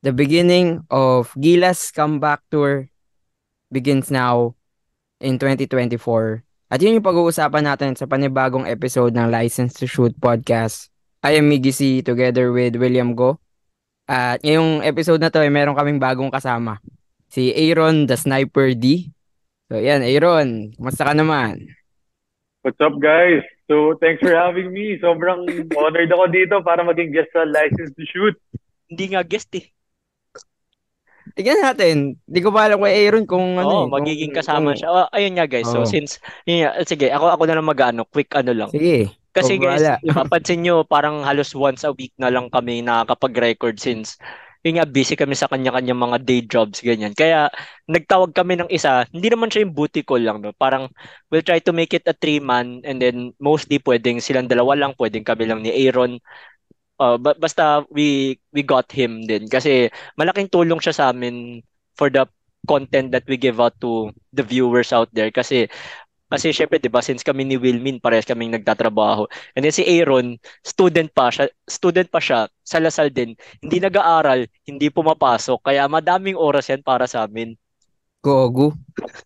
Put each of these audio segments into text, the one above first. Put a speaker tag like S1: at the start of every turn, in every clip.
S1: The beginning of Gilas Comeback Tour begins now in 2024. At yun yung pag-uusapan natin sa panibagong episode ng License to Shoot podcast. I am Miggy C together with William Go. At ngayong episode na to ay meron kaming bagong kasama. Si Aaron the Sniper D. So yan, Aaron, kumusta ka naman?
S2: What's up, guys? So, thanks for having me. Sobrang honored ako dito para maging guest sa License to Shoot.
S3: Hindi nga guest eh.
S1: Tignan natin. Di ko pa alam kay Aaron kung ano
S3: Oo,
S1: eh.
S3: magiging kasama siya. Oh, ayun nga guys. So
S1: Oo.
S3: since yun nga, sige, ako na lang quick ano lang.
S1: Sige,
S3: Kasi guys,
S1: bahala.
S3: di ba, pansin nyo, parang halos once a week na lang kami nakakapag-record since yun nga, busy kami sa kanya-kanya mga day jobs, ganyan. Kaya, nagtawag kami ng isa, hindi naman siya yung booty call lang, no? Parang, we'll try to make it a 3-man and then mostly pwedeng silang dalawa lang, pwedeng kami lang ni Aaron. Basta we got him din kasi malaking tulong siya sa amin for the content that we give out to the viewers out there kasi syempre 'di ba since kami ni Wilmin parehas kaming nagtatrabaho and then si Aaron student pa siya sa Lasal din, hindi nag-aaral, hindi pumapasok, kaya madaming oras yan para sa amin.
S1: Gogo.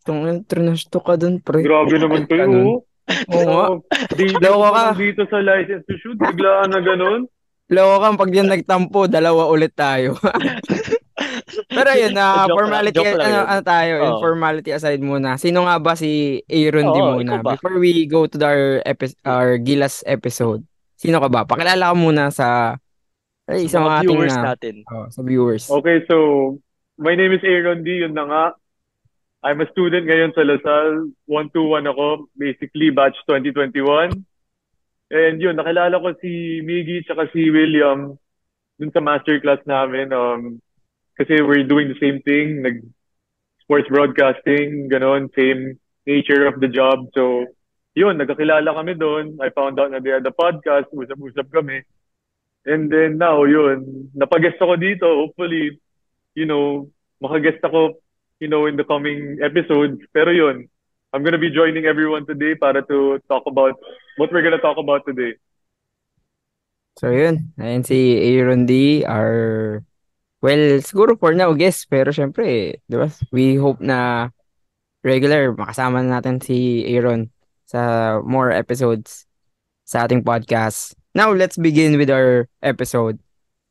S1: Itong international ka dun, pre.
S2: Grabe naman
S1: Ka
S2: kayo.
S1: nun. Oo nga.
S2: Di
S1: Loko
S2: ako
S1: ka.
S2: nandito sa License to Shoot. Biglaan na ganun.
S1: Loko ka pag yan nagtampo, dalawa ulit tayo. Pero yun, formality,
S3: Joke lang yun.
S1: ano tayo,
S3: Oo.
S1: informality aside muna. Sino nga ba si Aaron D
S3: Oo, ikaw
S1: muna?
S3: ba?
S1: Before we go to our Gilas episode, sino ka ba? Pakilala ka muna sa
S3: Sa
S1: sa
S3: mga
S1: mga ating
S3: viewers natin.
S1: sa viewers.
S2: Okay, so, my name is Aaron D. Yun na nga. I'm a student ngayon sa Lasal. 121 ako. Basically, batch 2021. And yun, nakilala ko si Miggy tsaka si William dun sa masterclass namin. Kasi we're doing the same thing, sports broadcasting, ganon, same nature of the job. So, yun, nagkakilala kami doon. I found out na they had a podcast, usap-usap kami. And then now, yun, napag-guest ako dito. Hopefully, makaguest ako, in the coming episodes. Pero yun, I'm gonna be joining everyone today para to talk about what we're gonna talk about today.
S1: So yun, ayun si Aaron D, well, siguro for now, guess, pero syempre, di ba, we hope na regular, makasama na natin si Aaron sa more episodes sa ating podcast. Now, let's begin with our episode.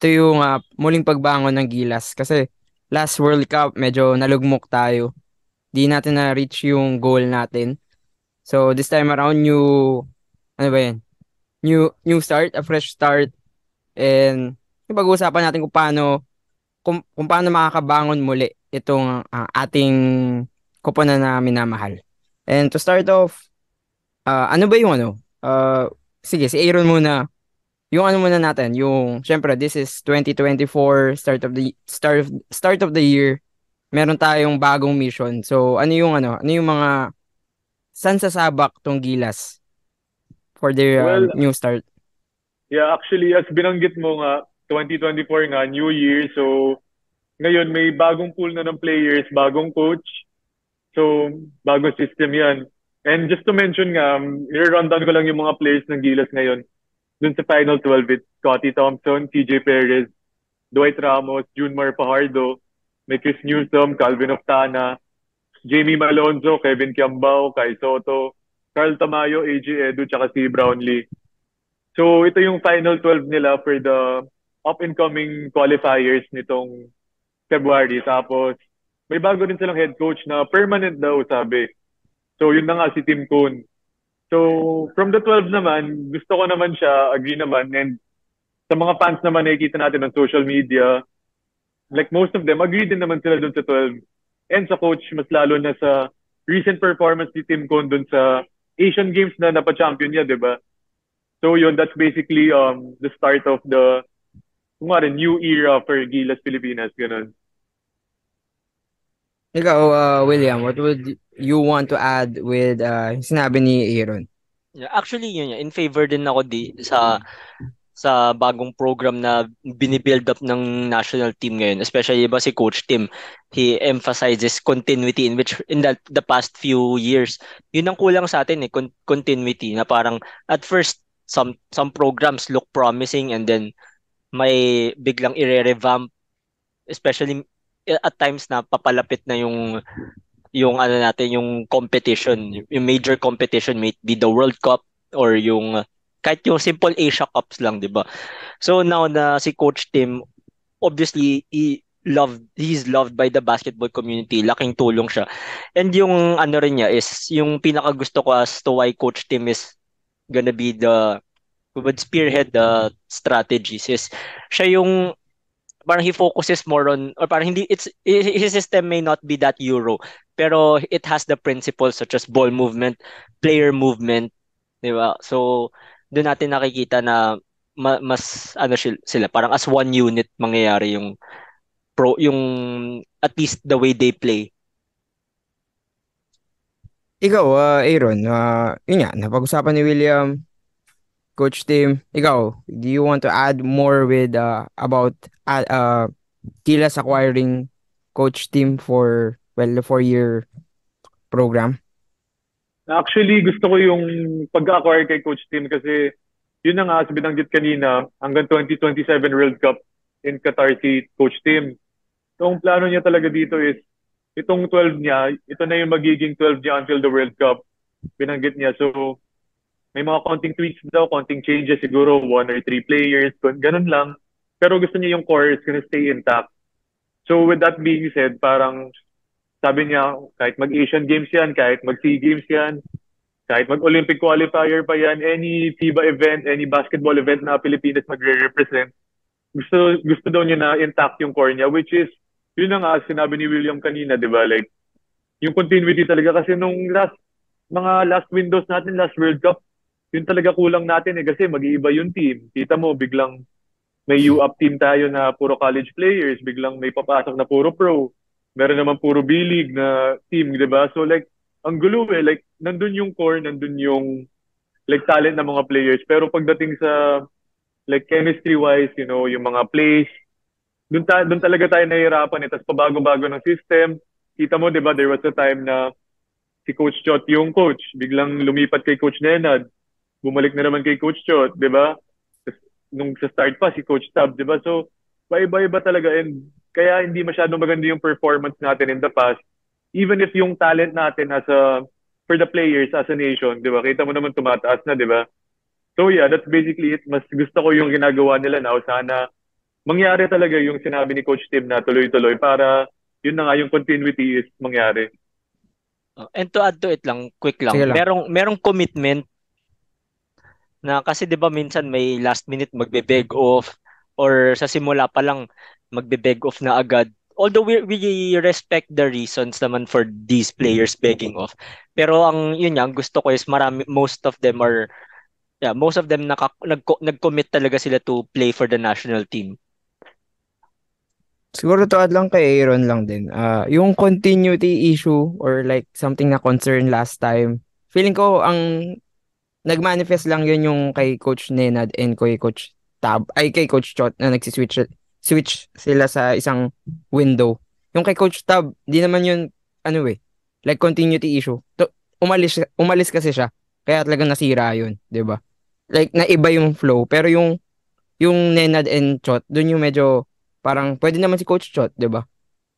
S1: Ito yung muling pagbangon ng Gilas kasi last World Cup, medyo nalugmok tayo. Di natin na-reach yung goal natin. So, this time around, ano ba yan? New start, a fresh start. And yung pag-uusapan natin kung paano makakabangon muli itong ating koponan na minamahal. And to start off, ano ba yung sige, si Aaron muna. Yung ano muna natin, yung syempre this is 2024, start of the year. Meron tayong bagong mission. So ano yung mga saan sasabak tong Gilas for their
S2: Well,
S1: new start?
S2: yeah, actually, as binanggit mo nga, 2024 nga, New Year. So, ngayon may bagong pool na ng players, bagong coach. So, bagong system yan. And just to mention nga, i-rundown ko lang yung mga players ng Gilas ngayon. Dun sa Final 12, it's Scotty Thompson, TJ Perez, Dwight Ramos, Junmar Fajardo, may Chris Newsom, Calvin Oftana, Jamie Malonzo, Kevin Kiambao, Kai Soto, Carl Tamayo, AJ Edu, tsaka si Brownlee. So, ito yung Final 12 nila for the up-and-coming qualifiers nitong February. Tapos, may bago rin silang head coach na permanent daw, sabi. So, yun na nga si Tim Cohn. So, from the 12 naman, gusto ko naman siya, agree naman. And sa mga fans naman nakikita natin on social media, like most of them, agree din naman sila dun sa 12. And sa coach, mas lalo na sa recent performance ni Tim Cohn dun sa Asian Games na napa-champion niya, di ba? So yun, that's basically the start of the new era for Gilas Pilipinas, ganun.
S1: Ikaw, William, what would you want to add with sinabi ni Aaron?
S3: Yeah, actually, yun, in favor din ako sa bagong program na binibuild up ng national team ngayon, especially ba si Coach Tim. He emphasizes continuity in the past few years. Yun ang kulang sa atin continuity na parang at first some programs look promising and then may biglang i-revamp especially at times na papalapit na yung ano natin, yung competition, yung major competition, may it be the World Cup or yung kahit yung simple Asia Cups lang, 'di ba? So now na si Coach Tim, obviously he's loved by the basketball community. Laking tulong siya. And yung ano rin niya is yung pinaka gusto ko as to why Coach Tim is gonna be the who would spearhead the strategies is siya yung parang he focuses more on or parang hindi it's his system may not be that Euro pero it has the principles such as ball movement, player movement, di ba? So doon natin nakikita na mas ano sila parang as one unit mangyayari yung at least the way they play.
S1: Ikaw, Aaron, yun nga, napag-usapan ni William, Coach Tim. Ikaw, do you want to add more with about Gilas acquiring Coach Tim for the 4-year program?
S2: Actually, gusto ko yung pag-acquire kay Coach Tim kasi yun na nga, as binanggit kanina, hanggang 2027 World Cup in Qatar si Coach Tim. So, ang plano niya talaga dito is itong 12 niya, ito na yung magiging 12 niya until the World Cup. Binanggit niya. So, may mga konting tweaks daw, konting changes, siguro 1 or 3 players, ganun lang. Pero gusto niya yung core is gonna stay intact. So with that being said, parang sabi niya, kahit mag-Asian Games yan, kahit mag-SEA Games yan, kahit mag-Olympic qualifier pa yan, any FIBA event, any basketball event na Pilipinas magre-represent, gusto daw niya na intact yung core niya, which is, yun na nga, sinabi ni William kanina, di ba? Like, yung continuity talaga kasi nung mga last windows natin, last World Cup, yun talaga kulang natin kasi mag-iiba yung team. Kita mo, biglang may U-Up team tayo na puro college players, biglang may papasok na puro pro. Meron naman puro B-League na team, di ba? So like, ang gulo like, nandun yung core, nandun yung like talent ng mga players. Pero pagdating sa like chemistry-wise, yung mga plays, dun talaga tayo nahihirapan. Tapos pabago-bago ng system. Kita mo, di ba, there was a time na si Coach Chot yung coach. Biglang lumipat kay Coach Nenad. Bumalik na naman kay Coach Chot, di ba? Nung sa start pa, si Coach Tab, di ba? So, paiba-iba talaga and kaya hindi masyadong maganda yung performance natin in the past. Even if yung talent natin for the players as a nation, di ba? Kita mo naman tumataas na, di ba? So yeah, that's basically it. Mas gusto ko yung ginagawa nila now. Sana mangyari talaga yung sinabi ni Coach Tim na tuloy-tuloy para yun na nga yung continuity is mangyari.
S3: And to add to it lang, quick lang,
S1: Sige lang.
S3: merong commitment na kasi 'di ba minsan may last minute magbe-beg off or sa simula pa lang magbe-beg off na agad. Although we respect the reasons naman for these players begging off. Pero ang yun nga, ang gusto ko is most of them nag-commit talaga sila to play for the national team.
S1: Siguro to add lang kay Aaron lang din. Yung continuity issue or like something na concern last time, feeling ko ang nag-manifest lang yun yung kay Coach Nenad and kay Coach kay Coach Chot na switch sila sa isang window. Yung kay Coach Tab, di naman yun, like continuity issue. Umalis kasi siya, kaya talagang nasira yun, di ba? Like, naiba yung flow, pero yung Nenad and Chot, dun yung medyo, parang, pwede naman si Coach Chot, di ba?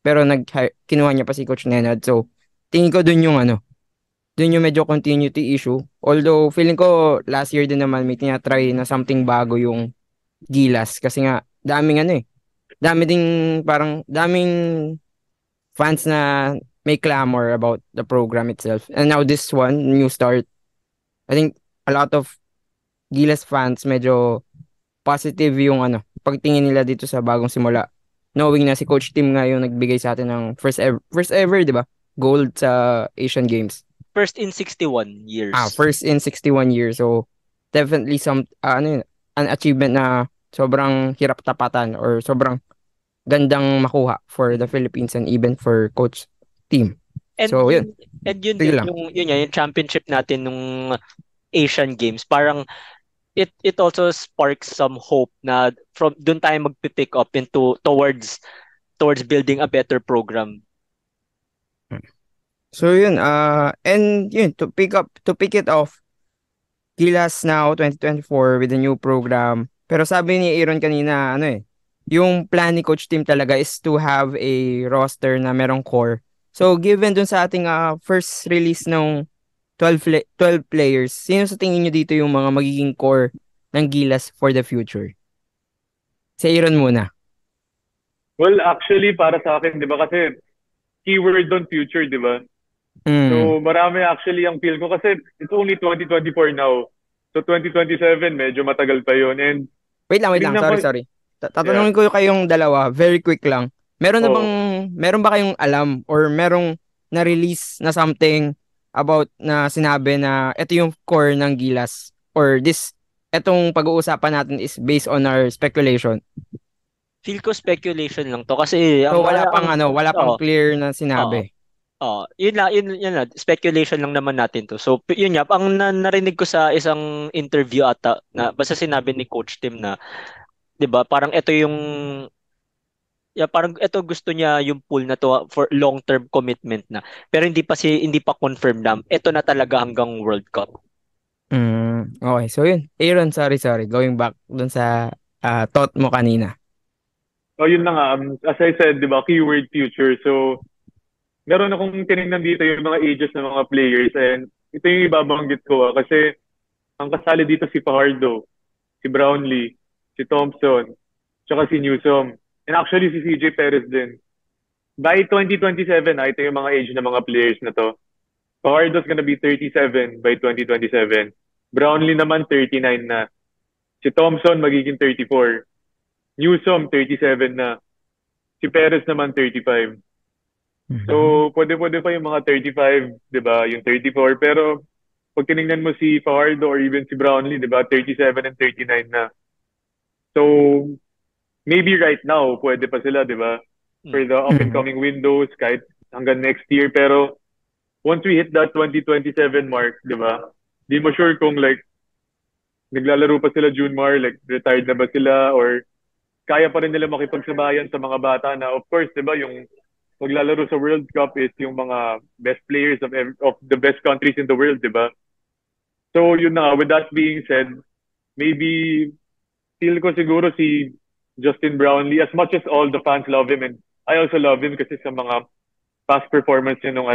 S1: Pero kinuha niya pa si Coach Nenad, so, tingin ko dun yung dun yung medyo continuity issue. Although, feeling ko, last year din naman may tinatry na something bago yung Gilas. Kasi nga, daming fans na may clamor about the program itself. And now this one, new start, I think a lot of Gilas fans medyo positive yung pagtingin nila dito sa bagong simula. Knowing na si Coach Tim nga yung nagbigay sa atin ng first ever, di ba? Gold sa Asian Games.
S3: First in 61 years.
S1: First in 61 years. So, definitely an achievement na sobrang hirap tapatan or sobrang gandang makuha for the Philippines and even for Coach Tim. So, yun.
S3: And yun din, yung championship natin nung Asian Games, parang it also sparks some hope na from doon tayo magpipick up towards building a better program.
S1: So yun, and yun, to pick it off, Gilas now 2024 with a new program. Pero sabi ni Aaron kanina, yung plan ni Coach Tim talaga is to have a roster na merong core. So, given dun sa ating first release ng 12 players, sino sa tingin nyo dito yung mga magiging core ng Gilas for the future? Si Aaron muna.
S2: Well, actually, para sa akin, di ba, kasi keyword on future, di ba?
S1: Mm.
S2: So, marami actually ang feel ko kasi it's only 2024 now. So, 2027, medyo matagal pa yun. And
S1: Wait lang.
S2: tinignan ko,
S1: Sorry.
S2: yeah,
S1: Tatanungin ko kayong dalawa, very quick lang.
S2: oh,
S1: Meron ba kayong alam or merong na-release na something about na sinabi na ito yung core ng Gilas or etong pag-uusapan natin is based on our speculation.
S3: Feel ko speculation lang to kasi
S1: So
S3: ang
S1: wala pang
S3: oh,
S1: clear na
S3: oo.
S1: sinabi.
S3: Yun lang, speculation lang naman natin to. So, yun nga, ang narinig ko sa isang interview ata, na basta sinabi ni Coach Tim na, 'di ba, parang ito yung parang ito gusto niya yung pool na to for long-term commitment na. Pero hindi pa confirmed na. Ito na talaga hanggang World Cup.
S1: Okay, so yun. Aaron, sorry. Going back dun sa thought mo kanina.
S2: oh, yun na nga. As I said, di ba, keyword future. So, meron akong tinignan dito yung mga ages ng mga players and ito yung ibabanggit ko kasi ang kasali dito si Fajardo, si Brownlee, si Thompson, tsaka si Newsom. And actually si CJ Perez din. By 2027, ito yung mga age ng mga players na to. Fajardo's gonna be 37 by 2027. Brownlee naman 39 na. Si Thompson magiging 34. Newsom 37 na. Si Perez naman 35. So, pwede pa yung mga 35, di ba? Yung 34. Pero, pag tinignan mo si Fajardo or even si Brownlee, di ba? 37 and 39 na. So, maybe right now, pwede pa sila, di ba? For the up-and-coming windows, kahit hanggang next year. Pero, once we hit that 2027 mark, di ba? Di mo sure kung like, naglalaro pa sila Junmar, like, retired na ba sila, or kaya pa rin nila makipagsabayan sa mga bata na, of course, di ba, yung maglalaro sa World Cup is yung mga best players of the best countries in the world, di ba? So, yun na, with that being said, maybe, feel ko siguro si Justin Brownlee, as much as all the fans love him, and I also love him kasi sa mga past performance niya nung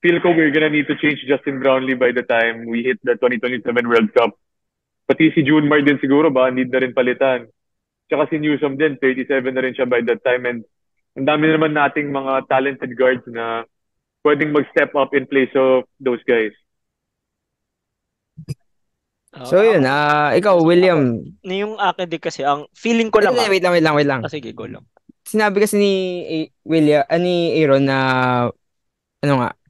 S2: feel ko we're gonna need to change Justin Brownlee by the time we hit the 2027 World Cup. Pati si Junmar din siguro ba, need na rin palitan. Tsaka si Newsom din, 37 na rin siya by that time. And ang dami naman nating mga talented guards na pwedeng mag-step up in place of those guys.
S1: So yun, ikaw, William.
S3: Yung akin din kasi, ang feeling ko lang
S1: Wait lang.
S3: Sige, go lang.
S1: Sinabi kasi ni William, ni Aaron na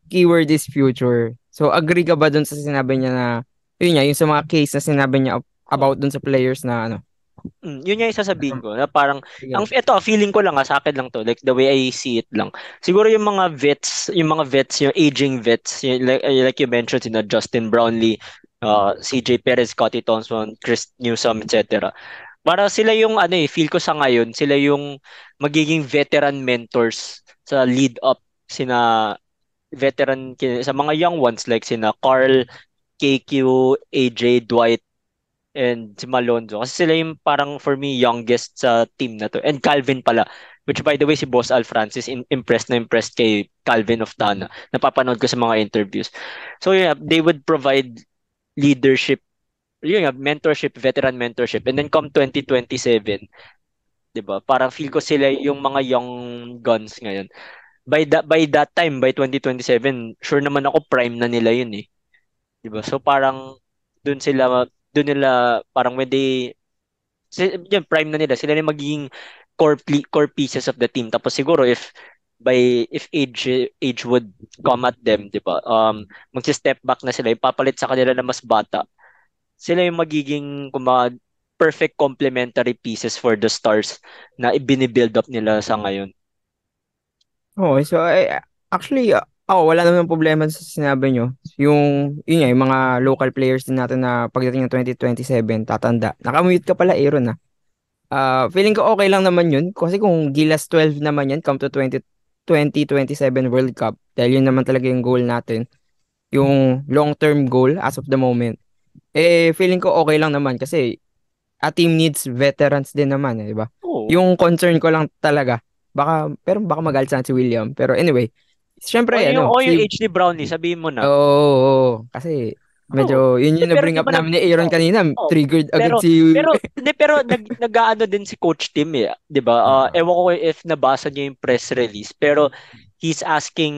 S1: keyword is future. So agree ka ba dun sa sinabi niya na yun nga, yung sa mga case na sinabi niya about dun sa players na
S3: Yun yung sasabihin ko na parang ito feeling ko lang sa akin lang to, like the way I see it lang. Siguro yung mga vets, yung aging vets, like you mentioned, Justin Brownlee, CJ Perez, Scottie Thompson, Chris Newsom, etc. Para sila yung feel ko sa ngayon, sila yung magiging veteran mentors sa lead up veteran sa mga young ones like sina Carl, KQ, AJ, Dwight, and si Malonzo. Kasi sila yung parang for me youngest sa team na to. And Calvin pala, which by the way si Boss Al Francis impressed kay Calvin of Tana. Napapanood ko sa mga interviews. So yeah, they would provide leadership, mentorship, veteran mentorship. And then come 2027, 'di ba? Parang feel ko sila yung mga young guns ngayon. By that time, by 2027, sure naman ako prime na nila yun eh. 'Di ba? So parang doon nila parang when yan, prime na nila, sila na magiging core pieces of the team. Tapos siguro if age would come at them, 'di ba? Magsi-step back na sila, ipapalit sa kanila na mas bata. Sila yung magiging perfect complementary pieces for the stars na ibini-build up nila sa ngayon.
S1: Oh, so actually wala naman problema sa sinabi nyo. Yun nga, yung mga local players din natin na pagdating ng 2027, tatanda. Nakamute ka pala, Aaron, feeling ko okay lang naman yun. Kasi kung Gilas 12 naman yan, come to 2027 World Cup, dahil yun naman talaga yung goal natin. Yung long-term goal as of the moment. Feeling ko okay lang naman kasi a team needs veterans din naman, di ba?
S3: Oo.
S1: Yung concern ko lang talaga, pero baka magalit sa akin si William. Pero anyway,
S3: O
S1: syempre,
S3: yung,
S1: ano,
S3: o yung HD Brownie, sabihin mo na.
S1: oo, kasi
S3: Oo.
S1: medyo, yun
S3: Hindi,
S1: yung
S3: pero
S1: na-bring
S3: di
S1: up
S3: ba
S1: namin ni Aaron
S3: oh,
S1: kanina,
S3: oh.
S1: triggered agad
S3: Pero
S1: si,
S3: hindi, pero nag-aano din si Coach Tim eh, 'di ba?
S1: Ah,
S3: Ewan ko if nabasa niyo yung press release, pero he's asking,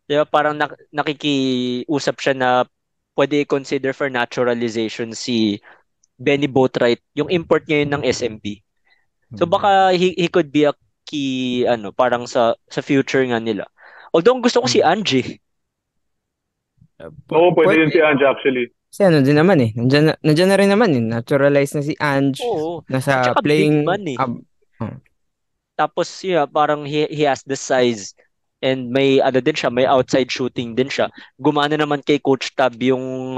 S3: 'di ba, parang nakikiusap siya na pwede i-consider for naturalization si Benny Boatwright, yung import ngayon ng SMP. So baka he could be a key ano, parang sa future nga nila. Although ang gusto ko si Angie.
S2: Oo, pwede yun si
S1: pwede.
S2: Ange actually.
S1: Kasi ano din naman eh, nandyan na rin naman eh, naturalized na si Ange,
S3: Oo. At
S1: nasa
S3: saka big
S1: playing,
S3: man eh. Tapos parang he has the size and may ano din siya, may outside shooting din siya. Gumana naman kay Coach Tab yung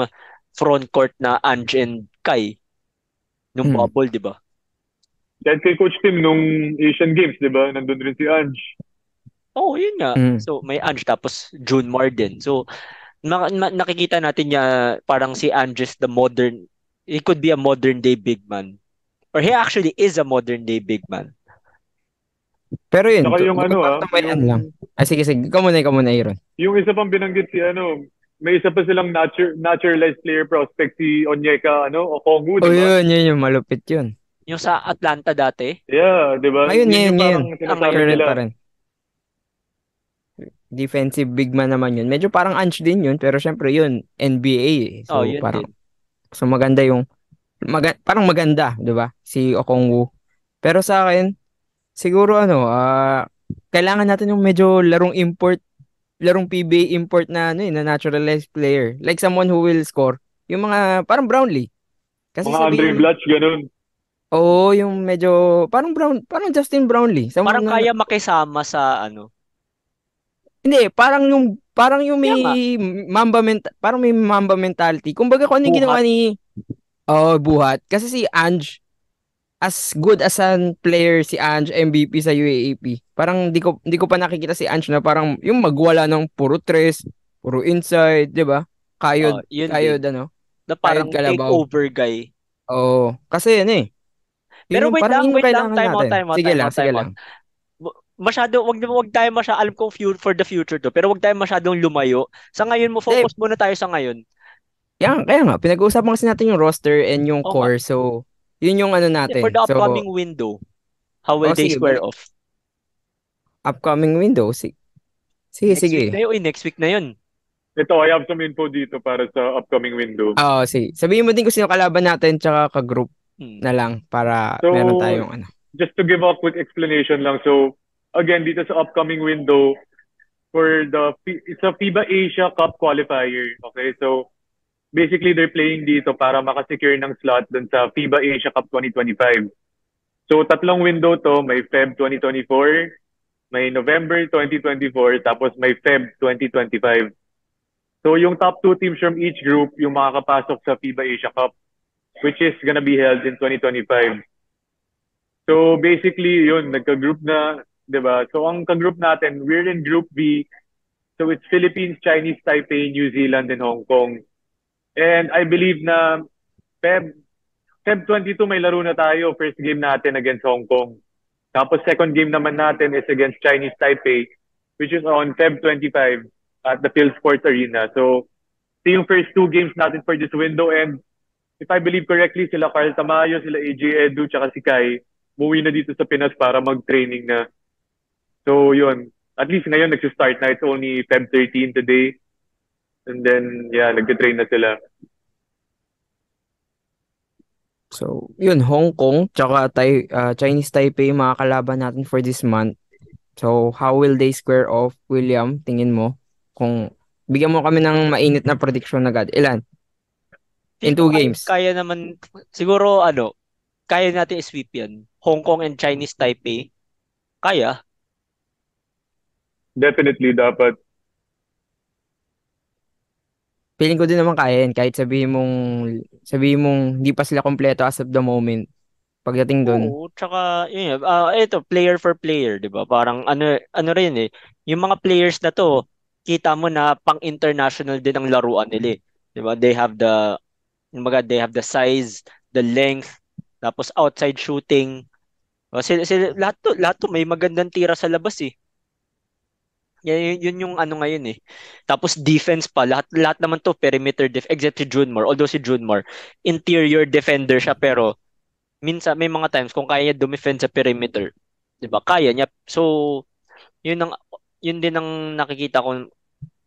S3: front court na Ange and Kai nung
S1: mm,
S3: bubble, 'di ba?
S2: Kahit kay Coach Tim nung Asian Games, di ba? Nandun rin si Ange.
S3: Oo, yun nga.
S1: mm.
S3: So may Ange tapos June Marden. So nakikita natin niya parang si Ange is the modern, he could be a modern day big man. Or he actually is a modern day big man.
S1: Pero yun,
S2: Saka yung
S1: going
S2: ano
S1: back to my
S2: yung
S1: ano lang. Sige, sige, ikaw muna, Aaron.
S2: yung isa pang binanggit si ano, may isa pa silang naturalized player prospect si Onyeka Okongwu,
S1: Oh,
S2: di ba?
S1: yun yung malupit yun.
S3: Yung sa Atlanta dati,
S2: Yeah, di ba? Yun yung
S1: Ngayon.
S2: parang sinasabi
S3: ngayon.
S1: Current pa
S2: nila.
S1: rin. Defensive big man naman yun. Medyo parang Ange din yun, pero syempre yun, NBA eh.
S3: Oh,
S1: So,
S3: yun
S1: parang,
S3: din.
S1: so maganda yung, parang maganda, di ba? Si Okongwu. Pero sa akin, siguro kailangan natin yung medyo larong PBA import na na naturalized player. Like someone who will score. Yung mga parang Brownlee. Kasi
S2: Mga Andre
S1: sabihin mo,
S2: Blatch, ganun.
S1: yung medyo parang Justin Brownlee.
S3: Parang
S1: Someone na,
S3: kaya makisama sa ano.
S1: hindi, parang yung
S3: Kaya nga,
S1: parang may Mamba mentality. Kumbaga kung ano yung
S3: buhat.
S1: ginawa ni Buhat. Kasi si Ange, as good as an player si Ange MVP sa UAAP. Parang di ko pa nakikita si Ange na parang yung magwala ng puro tres, puro inside, 'di ba?
S3: Oh,
S1: Kayod
S3: yun
S1: kayod
S3: din. Na
S1: kayod
S3: parang
S1: kalabaw.
S3: takeover guy.
S1: Oo, kasi ano eh.
S3: Pero
S1: Yun yung
S3: wait lang,
S1: kailangan
S3: time out,
S1: natin.
S3: time out,
S1: Sige
S3: time
S1: lang,
S3: out,
S1: sige
S3: time out.
S1: lang.
S3: Masyado, wag tayo masyado, alam kong for the future to, pero wag tayo masyadong lumayo. Sa ngayon mo,
S1: Eh,
S3: focus muna tayo sa ngayon.
S1: kaya nga, pinag-uusapan kasi natin yung roster and yung
S3: Oo nga.
S1: core. So, yun yung ano
S3: For
S1: natin.
S3: the
S1: So,
S3: upcoming window, how will they
S1: sige,
S3: square off?
S1: upcoming window. Sige,
S3: Next week
S1: sige.
S3: na yun. Next week na yun.
S2: Ito, I have some info dito para sa upcoming window.
S1: Sige. Sabihin mo din kung sino kalaban natin tsaka ka-group
S3: Hmm.
S1: na lang para meron
S2: So,
S1: tayong ano.
S2: just to give a quick explanation lang. So, again, dito sa upcoming window, it's a FIBA Asia Cup qualifier. Okay, so basically they're playing dito para makasecure ng slot dun sa FIBA Asia Cup 2025. So tatlong window to, may Feb 2024, may November 2024, tapos may Feb 2025. So yung top two teams from each group yung makakapasok sa FIBA Asia Cup, which is gonna be held in 2025. So basically yun, nagka-group na, 'di ba? So ang ka-group natin, we're in Group B. So it's Philippines, Chinese Taipei, New Zealand, and Hong Kong. And I believe na Feb, Feb 22 may laro na tayo. First game natin against Hong Kong. Tapos second game naman natin is against Chinese Taipei, which is on Feb 25 at the Phil Sports Arena. So ito yung first two games natin for this window. And if I believe correctly, sila Carl Tamayo, sila AJ Edu, tsaka si Kai, umuwi na dito sa Pinas para mag-training na. So yun, at least ngayon nag-start na. It's only Feb 13 today. And then, yeah, nag-train na sila.
S1: So, yun, Hong Kong, tsaka Chinese Taipei, mga kalaban natin for this month. So, how will they square off, William? Tingin mo? Kung bigyan mo kami ng mainit na prediction agad. Ilan?
S3: Feel
S1: In
S3: ko
S1: two games.
S3: kaya naman, siguro kaya natin i-sweep yan. Hong Kong and Chinese Taipei. Kaya.
S2: Definitely dapat.
S1: Feeling ko din naman kaya yan. Kahit sabihin mong hindi pa sila kompleto as of the moment. Pagdating dun.
S3: Oo, tsaka yun, ito player for player, 'di ba? Parang ano rin eh. Yung mga players na to, kita mo na pang-international din ang laruan nila, eh. 'Di ba? They have the size, the length, tapos outside shooting. Sila, lahat to may magandang tira sa labas eh. Yun yung ano ngayon eh. Tapos defense pa, lahat naman to perimeter except si Junmar. Although si Junmar, interior defender siya pero minsan may mga times kung kaya niya dumefend sa perimeter, 'di ba? Kaya niya. So, yun ang yun din ang nakikita ko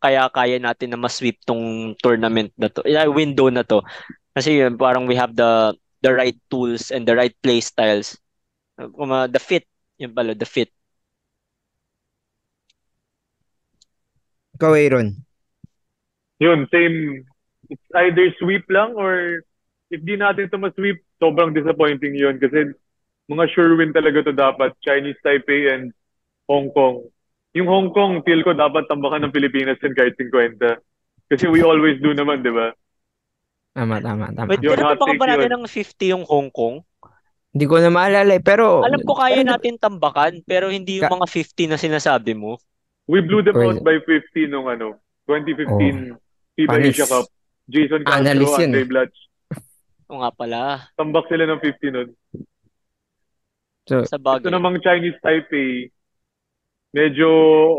S3: kaya natin na ma-sweep tong tournament na to, window na to. Kasi yun, parang we have the right tools and the right play styles. The fit, yun pala, the fit.
S1: Ikaw, Aaron.
S2: Yun, same. It's either sweep lang or if di natin to ma-sweep, sobrang disappointing yun kasi mga sure win talaga to dapat. Chinese Taipei and Hong Kong. Yung Hong Kong, feel ko dapat tambakan ng Pilipinas yun kahit 50. Kasi we always do naman, di ba?
S1: Tama, tama, tama.
S3: Wait,
S2: Yun, hot
S3: tinatambakan
S2: take
S3: ba natin
S2: yun.
S3: ng 50 yung Hong Kong?
S1: Hindi ko na maalala eh, pero
S3: Alam ko kaya
S1: parang
S3: natin tambakan, pero hindi yung
S1: ka,
S3: mga 50 na sinasabi mo.
S2: We blew them
S1: well,
S2: out by 50 nung
S1: oh,
S2: 2015 FIBA Asia
S1: panis.
S2: Cup. Jason Castro,
S1: Analyst yun
S2: Andre
S1: eh.
S2: Blatch.
S3: O nga pala,
S2: Tambak sila ng 50 nun.
S1: So,
S3: sa
S2: Ito
S3: bagay.
S2: namang Chinese Taipei, medyo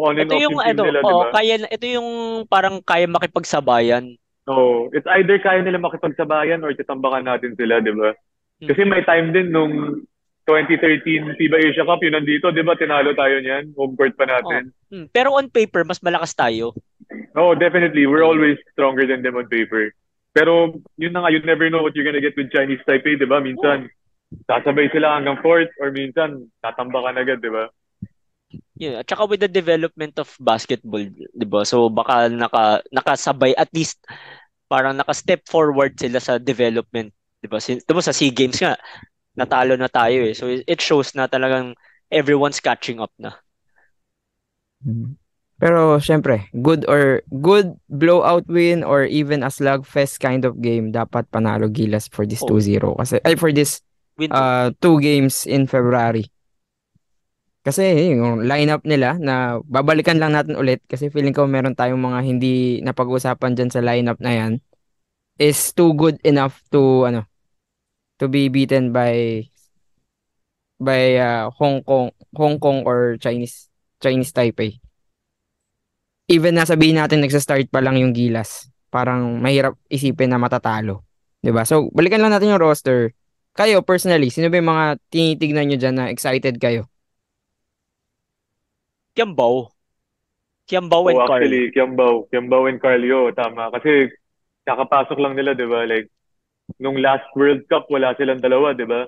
S2: on and
S3: Ito
S2: off
S3: yung
S2: yung team
S3: ano,
S2: nila, di ba?
S3: ito yung parang kaya makipagsabayan.
S2: So, it's either kaya nila makipagsabayan or tatambakan natin sila, di ba?
S3: Hmm.
S2: Kasi may time din nung 2013 FIBA Asia Cup, yun nandito, di ba? Tinalo tayo niyan. Home court pa
S3: Oh.
S2: natin.
S3: Pero on paper, mas malakas tayo.
S2: Oh, definitely. We're
S3: Hmm.
S2: always stronger than them on paper. Pero yun na nga, you never know what you're gonna get with Chinese Taipei, di ba?
S3: Oh.
S2: Minsan, sasabay sila hanggang fourth or minsan, tatambakan agad, di ba?
S3: Yeah, at saka with the development of basketball, 'di ba? So baka nakasabay at least parang naka-step forward sila sa development, 'di ba? 'Di ba sa SEA Games nga natalo na tayo eh. So it shows na talagang everyone's catching up na.
S1: pero syempre, good blowout win or even a slugfest kind of game, dapat panalo Gilas for this
S3: Oh,
S1: 2-0 kasi ay for this
S3: window.
S1: 2 games in February. Kasi yung lineup nila na babalikan lang natin ulit kasi feeling ko meron tayong mga hindi napag-usapan dyan sa lineup na yan is too good enough to be beaten by Hong Kong or Chinese Taipei. Even na sabihin natin nagsa-start pa lang yung Gilas, parang mahirap isipin na matatalo. 'Di ba? So, balikan lang natin yung roster. Kayo personally, sino ba yung mga tinitignan nyo dyan na excited kayo?
S3: Kiambao. Kiambao
S2: Oh,
S3: and Carl.
S2: actually, Kiambao and Carlio, tama. Kasi kakapasok lang nila, di ba? Like, nung last World Cup, wala silang dalawa, di ba?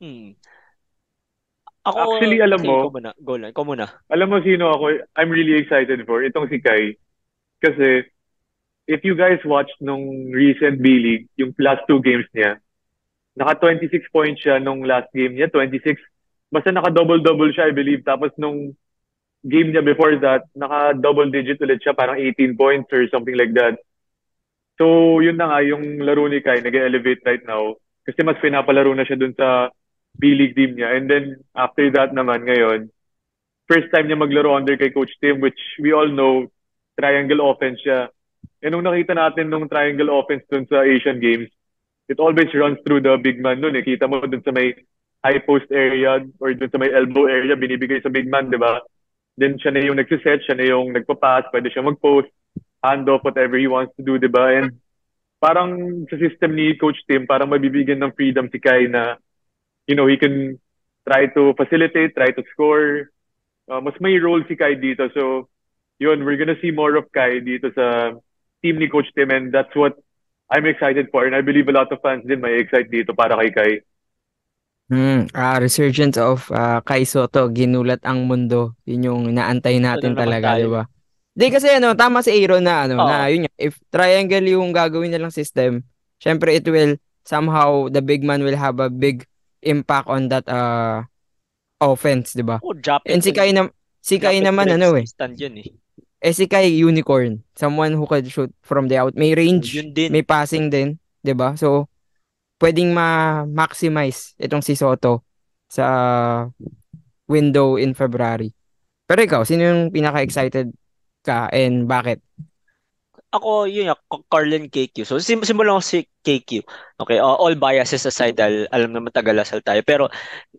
S3: Hmm. Ako,
S2: Actually, alam
S3: sige, ikaw
S2: mo,
S3: muna. Go lang, ikaw muna.
S2: alam mo sino ako, I'm really excited for, itong si Kai. Kasi, if you guys watched nung recent B-League, yung last two games niya, naka 26 points siya nung last game niya, 26. Basta naka double-double siya, I believe. Tapos nung game niya before that, naka double digit ulit siya, parang 18 points or something like that. So, yun na nga, yung laro ni Kai, nag-elevate right now. Kasi mas pinapalaro na siya dun sa B-League team niya. And then, after that naman, ngayon, first time niya maglaro under kay Coach Tim, which we all know, triangle offense siya. And nung nakita natin nung triangle offense dun sa Asian Games, it always runs through the big man dun eh. Kita mo dun sa may high post area or dun sa may elbow area, binibigay sa big man, di ba? Then siya na yung nagsiset, siya na yung nagpa-pass, pwede siya mag-post, hand off, whatever he wants to do, di ba? And parang sa system ni Coach Tim, parang mabibigyan ng freedom si Kai na, he can try to facilitate, try to score. Mas may role si Kai dito. So, yun, we're gonna see more of Kai dito sa team ni Coach Tim and that's what I'm excited for. And I believe a lot of fans din may excite dito para kay Kai.
S1: Resurgence of Kai Soto, ginulat ang mundo. Yun yung inaantay
S3: Ito na
S1: natin
S3: naman
S1: talaga, di
S3: tayo.
S1: ba? Di kasi tama si Aaron na
S3: Oo.
S1: yun nga, if triangle yung gagawin nilang system, syempre it will somehow the big man will have a big impact on that offense, di ba?
S3: Oh, drop
S1: And
S3: it and
S1: si
S3: drop
S1: Kai
S3: it
S1: naman
S3: French
S1: eh.
S3: stand yun eh.
S1: Si Kai unicorn, someone who can shoot from the out. May
S3: Oh,
S1: range,
S3: yun din.
S1: may passing din, 'di ba? So pwedeng ma-maximize itong si Soto sa window in February. Pero ikaw, sino yung pinaka-excited ka and bakit?
S3: ako, yun nga, Carlin KQ. So, simulan ko si KQ. Okay, all biases aside, dahil alam na matagal asal tayo. Pero,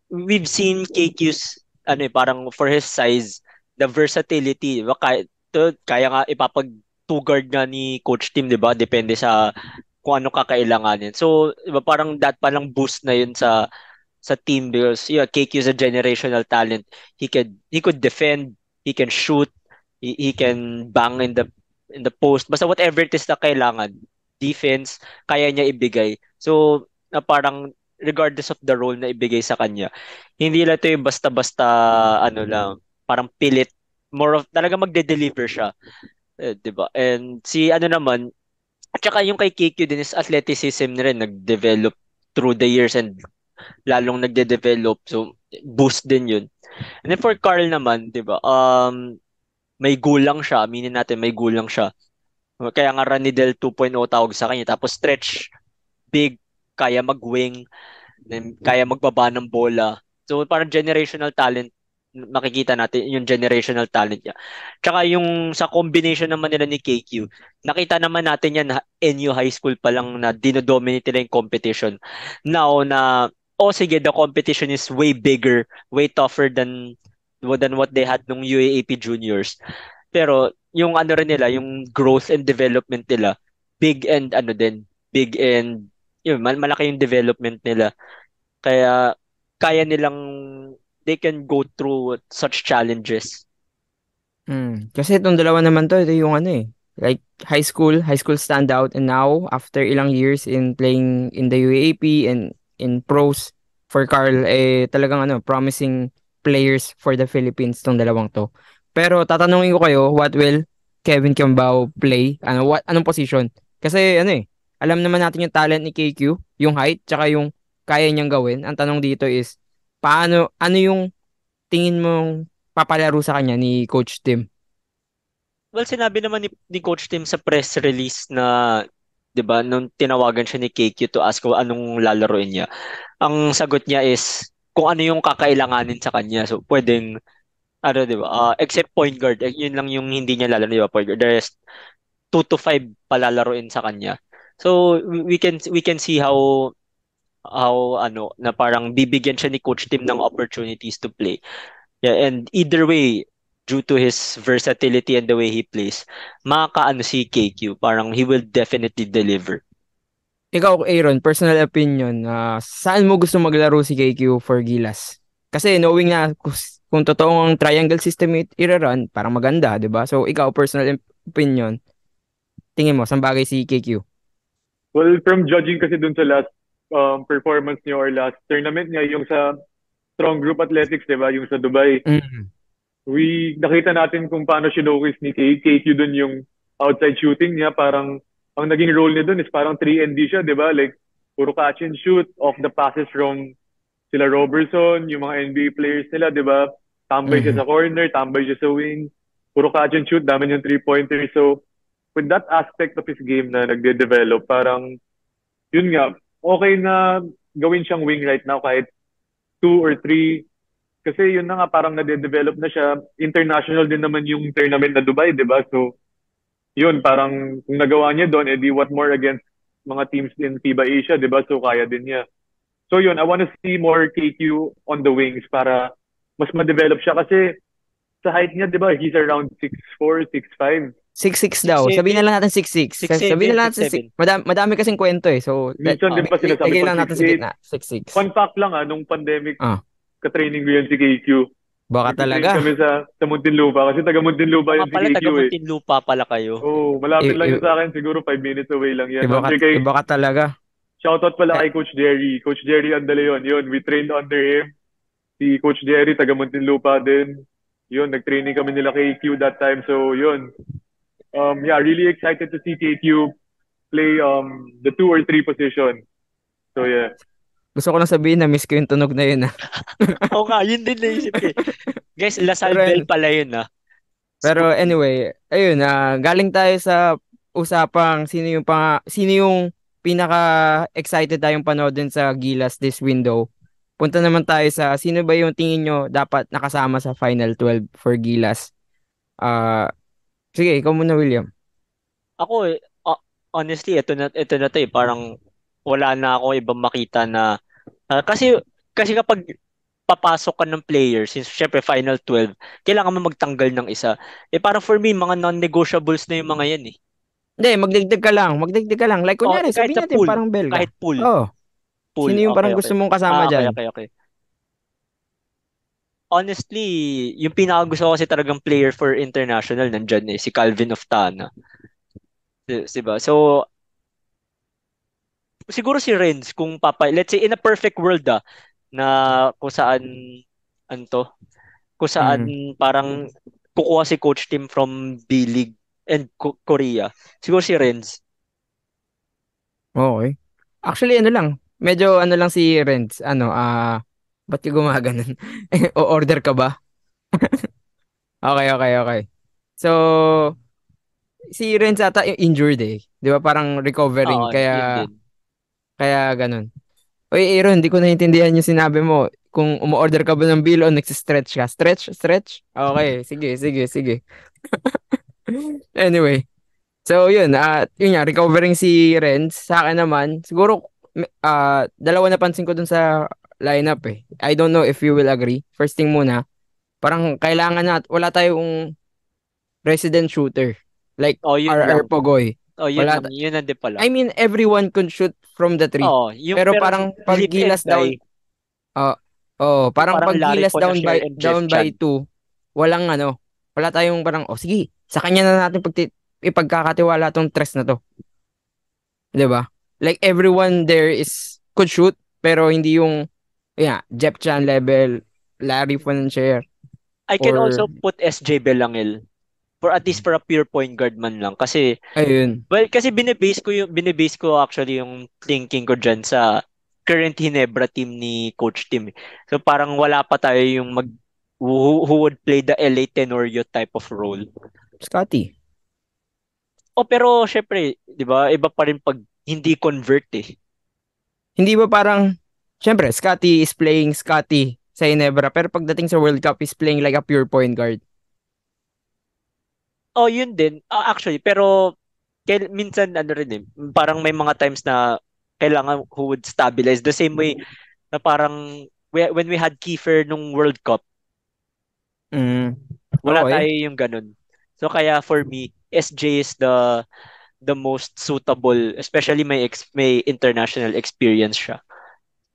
S3: we've seen KQ's, ano parang for his size, the versatility, di ba? Kaya nga ipapag-two-guard nga ni Coach Tim, di ba? Depende sa kung ano kakailanganin. So, di ba, parang that palang boost na yun sa team because yeah, KQ is a generational talent. He could defend, he can shoot, he can bang in the post. Basta whatever it is na kailangan, defense, kaya niya ibigay. So, na parang regardless of the role na ibigay sa kanya, hindi lang ito yung basta-basta ano lang, parang pilit. More of talaga magde-deliver siya, 'di ba? And si ano naman, at saka yung kay KQ din is athleticism na rin nag-develop through the years and lalong nagde-develop. So, boost din yun. And then for Carl naman, di ba, may gulang siya. Aminin natin, may gulang siya. Kaya nga Ranidel 2.0 tawag sa kanya. Tapos stretch, big, kaya mag-wing, then kaya magbaba ng bola. So, parang generational talent, makikita natin yung generational talent niya. Tsaka yung sa combination naman nila ni KQ, nakita naman natin yan NU high school pa lang na dinodominate nila yung competition. Now na, oh sige, the competition is way bigger, way tougher than what they had nung UAAP juniors. Pero yung ano rin nila, yung growth and development nila, big and ano din, big and yun, malaki yung development nila. Kaya kaya nilang they can go through such challenges.
S1: Kasi itong dalawa naman to, ito yung ano eh. Like high school standout, and now after ilang years in playing in the UAAP and in pros for Carl, eh talagang ano, promising players for the Philippines tong dalawang to. Pero tatanungin ko kayo, what will Kevin Kiambao play? Anong position? Kasi ano eh, alam naman natin yung talent ni KQ, yung height, tsaka yung kaya niyang gawin. Ang tanong dito is, ano yung tingin mong papalaro sa kanya ni Coach Tim?
S3: Well, sinabi naman ni Coach Tim sa press release na 'di ba nung tinawagan siya ni KQ to ask kung anong lalaroin niya. Ang sagot niya is kung ano yung kakailanganin sa kanya. So pwedeng ano 'di ba? Except point guard, yun lang yung hindi niya lalaro, 'di ba? Point guard. The rest 2 to 5 palalaroin sa kanya. So we can see how ano na parang bibigyan siya ni Coach Tim ng opportunities to play. Yeah, and either way, due to his versatility and the way he plays, makakaano si KQ, parang he will definitely deliver.
S1: Ikaw, Aaron, personal opinion, saan mo gusto maglaro si KQ for Gilas? Kasi knowing na kung totoong triangle system i-run, parang maganda, di ba? So, ikaw, personal opinion, tingin mo, saan bagay si KQ?
S2: Well, from judging kasi dun sa last performance niya or last tournament niya, yung sa Strong Group Athletics, di ba? Yung sa Dubai. Nakita natin kung paano sinokis ni KQ dun yung outside shooting niya. Parang, ang naging role niya dun is parang 3 and D siya, di ba? Like, puro catch and shoot, off the passes from sila Robertson, yung mga NBA players nila, di ba? Tambay siya sa corner, tambay siya sa wing. Puro catch and shoot, dami yung 3-pointer. So, with that aspect of his game na nagde-develop, parang, yun nga, okay na gawin siyang wing right now kahit 2 or 3. Kasi yun na nga, parang nade-develop na siya. International din naman yung tournament na Dubai, di ba? So, yun, parang kung nagawa niya doon, edi what more against mga teams in FIBA Asia, di ba? So, kaya din niya. So, yun, I want to see more KQ on the wings para mas ma-develop siya. Kasi sa height niya, di ba, he's around 6'4", 6'5".
S1: 6'6" daw.
S3: 6'7".
S1: Sabihin na lang natin 6'6".
S3: 6'7",
S1: Sabihin na lang natin
S3: 6'7".
S1: Madami kasing kwento eh. So,
S2: Minsan din pa sinasabi
S1: lagay
S2: pag
S1: lang natin sa
S2: 6'8".
S1: gitna. 6'6".
S2: Fun fact lang nung pandemic,
S1: Ah,
S2: ka-training ko yan si KQ.
S1: baka
S2: Nag-train
S1: talaga.
S2: kami sa Muntinlupa kasi taga Muntinlupa
S3: Mga
S2: yan si
S3: pala,
S2: KQ
S3: taga
S2: eh.
S3: Muntinlupa pala kayo.
S2: Oh, malapit lang yun
S1: I-
S2: sa akin, siguro 5 minutes away lang yan.
S1: iba ka,
S2: Under kay,
S1: iba ka talaga.
S2: shoutout pala
S1: Eh,
S2: kay Coach Jerry. Coach Jerry Andaleon, yun, we trained under him. Si Coach Jerry, taga Muntinlupa din. Yun, nag-training kami nila kay Q that time. So, yun. Yeah, really excited to see KQ play the 2 or 3 position. So, yeah.
S1: gusto ko lang sabihin na miss ko yung tunog na yun.
S3: Oo nga, yun din naisip ko eh. Guys, Lasal
S1: Pero,
S3: Bell pala yun
S1: pero
S3: Spoon.
S1: anyway, ayun, galing tayo sa usapang sino yung pinaka excited tayong panoodin sa Gilas this window. Punta naman tayo sa sino ba yung tingin nyo dapat nakasama sa Final 12 for Gilas. Ah, sige, ikaw muna, William.
S3: Ako, honestly, ito na to eh. Parang wala na ako ibang makita na, kasi kapag papasok ka ng player, since syempre Final 12, kailangan mo magtanggal ng isa. Eh parang for me, mga non-negotiables na yung mga yan eh.
S1: Hindi, magdagdag ka lang. Like, kunyari,
S3: Kahit
S1: sabihin
S3: sa
S1: natin
S3: pool,
S1: parang
S3: kahit
S1: Belga.
S3: pool,
S1: Oh,
S3: pool,
S1: sino yung
S3: okay,
S1: parang
S3: okay.
S1: gusto mong kasama
S3: Okay,
S1: dyan?
S3: okay, okay. Honestly, yung pinaka gusto ko kasi talagang player for international nandyan eh, si Calvin Oftana. Diba? So, siguro si Renz, let's say in a perfect world na kung saan, ano to, kung saan
S1: Mm,
S3: parang kukuha si coach team from B-League and Korea. Siguro si Renz.
S1: okay. Actually, ano lang. Medyo ano lang si Renz. Ba't ka gumaganon? O-order ka ba? Okay, okay, okay. So, si Renz ata injured eh. Di ba? Parang recovering.
S3: Oo, yun
S1: Kaya,
S3: din.
S1: kaya ganun. Oy, Aaron, hindi ko naintindihan yung sinabi mo. Kung umu-order ka ba ng bill o nagsistretch ka? Stretch? Stretch? Okay, sige, sige, sige. Anyway. So, yun nga, recovering si Renz. Sa akin naman, siguro, dalawa napansin ko dun sa lineup eh. I don't know if you will agree. First thing muna, parang kailangan wala tayong resident shooter. Like,
S3: Oh, yun
S1: RR
S3: lang.
S1: Pogoy.
S3: Oh, yun
S1: Wala,
S3: lang. Yun na din pala.
S1: I mean, everyone could shoot from the three.
S3: Oo, yung
S1: Pero
S3: pero
S1: parang
S3: Lip and
S1: paggilas
S3: Guy,
S1: down, uh,
S3: yung
S1: parang
S3: parang Larry
S1: paggilas
S3: Fonacier and Jeff
S1: down by
S3: Chan.
S1: two, walang wala tayong parang, sige, sa kanya na natin ipagkakatiwala tong tres na to. 'Di ba? Like everyone there could shoot pero hindi yung Jeff Chan level, Larry Fonacier
S3: I can
S1: or
S3: also put SJ Belangel for at least for a pure point guard man lang kasi
S1: ayun.
S3: well kasi binibase ko actually yung thinking ko diyan sa current Hinebra team ni coach Tim. So parang wala pa tayo yung who would play the LA Tenorio type of role.
S1: Scotty.
S3: Oh pero syempre, 'di ba? Iba pa rin pag hindi convert eh.
S1: Hindi ba parang syempre Scotty is playing Scotty sa Ginebra pero pagdating sa World Cup is playing like a pure point guard.
S3: Oh, yun din. Actually, pero minsan ano rin eh, parang may mga times na kailangan who would stabilize the same way na parang when we had Kiefer nung World Cup,
S1: Mm.
S3: wala tayo
S1: Okay.
S3: yung ganun. So kaya for me, SJ is the most suitable, especially may international experience siya.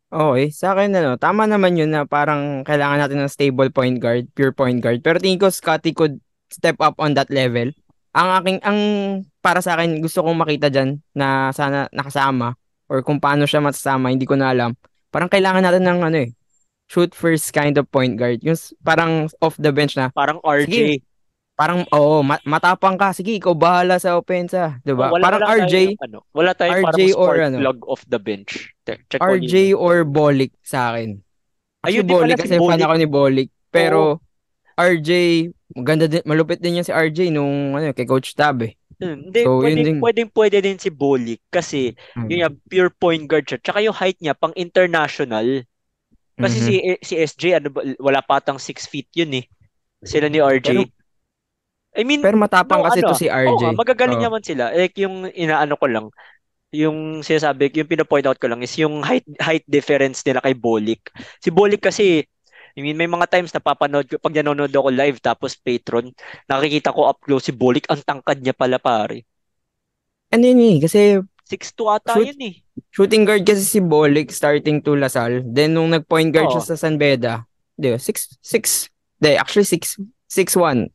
S1: Okay, sa akin tama naman yun na parang kailangan natin ng stable point guard, pure point guard. Pero tingin ko Scotty could step up on that level. Ang para sa akin gusto kong makita diyan na sana nakasama or kung paano siya masasama, hindi ko na alam. Parang kailangan natin ng shoot first kind of point guard. Yung parang off the bench na,
S3: Parang
S1: sige,
S3: RJ.
S1: parang oo, matapang ka, sige, ikaw bahala sa opensa, 'di
S3: Oh,
S1: ba? Parang
S3: wala tayong wala tayong parang
S1: RJ or
S3: spark plug off the bench. Check mo yun.
S1: RJ or Bolik sa akin. Actually,
S3: Ayun din pala
S1: Bolik
S3: si
S1: kasi fan
S3: Bolik.
S1: ako ni Bolik.
S3: Oo.
S1: Pero RJ, maganda din, malupit din yan si RJ nung kay Coach Tab eh.
S3: Hindi,
S1: So, yun din.
S3: pwede din si Bolik kasi yun
S1: Mm.
S3: nga, pure point guard siya. Tsaka yung height niya, pang international. Kasi
S1: Mhm.
S3: si SJ, wala patang 6 feet yun eh. Sila ni RJ.
S1: Pero,
S3: I mean,
S1: pero matapang
S3: no,
S1: kasi to si
S3: oo
S1: RJ.
S3: nga, magagaling
S1: Oh.
S3: naman sila. Like, yung inaano ko lang, yung sinasabi, yung pinapoint out ko lang is yung height difference nila kay Bolik. Si Bolik kasi, I mean, may mga times napapanood ko, pag nanonood ako live tapos patron, nakikita ko up close si Bolik, ang tangkad niya pala pare.
S1: Ano yun eh, kasi
S3: 6'2" ata
S1: shoot,
S3: yun eh.
S1: shooting guard kasi si Bolik starting to Lasal. Then, nung nag-point guard siya
S3: Oo.
S1: sa San Beda, di ba, 6'6", di, actually 6'1".